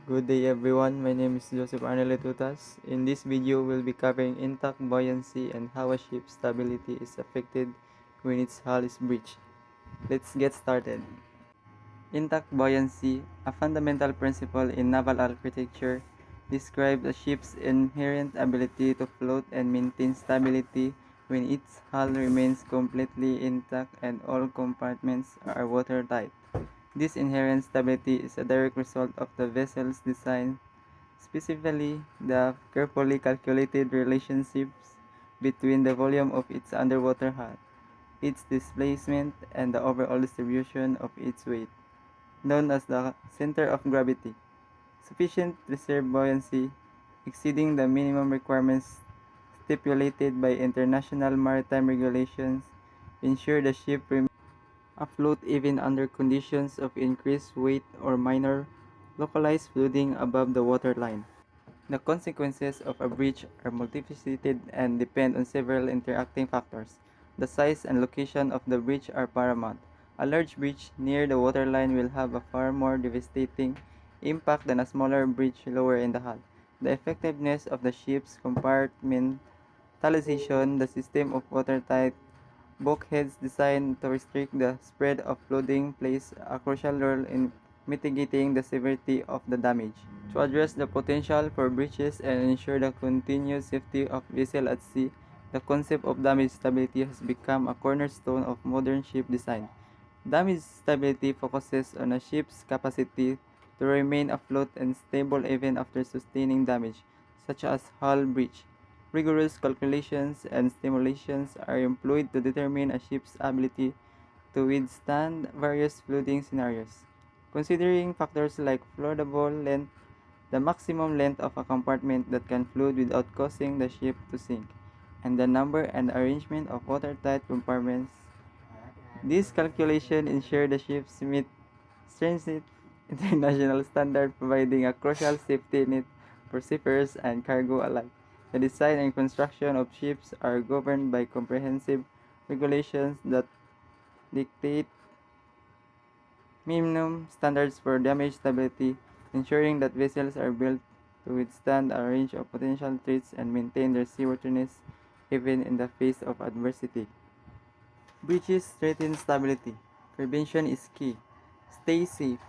Good day everyone, my name is Joseph Arnel Tutas. In this video, we'll be covering intact buoyancy and how a ship's stability is affected when its hull is breached. Let's get started. Intact buoyancy, a fundamental principle in naval architecture, describes a ship's inherent ability to float and maintain stability when its hull remains completely intact and all compartments are watertight. This inherent stability is a direct result of the vessel's design, specifically the carefully calculated relationships between the volume of its underwater hull, its displacement, and the overall distribution of its weight, known as the center of gravity. Sufficient reserve buoyancy, exceeding the minimum requirements stipulated by international maritime regulations, ensure the ship remains afloat even under conditions of increased weight or minor localized flooding above the waterline. The consequences of a breach are multifaceted and depend on several interacting factors. The size and location of the breach are paramount. A large breach near the waterline will have a far more devastating impact than a smaller breach lower in the hull. The effectiveness of the ship's compartmentalization, the system of watertight bulkheads designed to restrict the spread of flooding plays a crucial role in mitigating the severity of the damage. To address the potential for breaches and ensure the continued safety of vessels at sea, the concept of damage stability has become a cornerstone of modern ship design. Damage stability focuses on a ship's capacity to remain afloat and stable even after sustaining damage, such as hull breach. Rigorous calculations and simulations are employed to determine a ship's ability to withstand various flooding scenarios. Considering factors like floatable length, the maximum length of a compartment that can flood without causing the ship to sink, and the number and arrangement of watertight compartments. These calculations ensure the ships meet stringent international standards, providing a crucial safety net for seafarers and cargo alike. The design and construction of ships are governed by comprehensive regulations that dictate minimum standards for damage stability, ensuring that vessels are built to withstand a range of potential threats and maintain their seaworthiness even in the face of adversity. Breaches threaten stability. Prevention is key. Stay safe.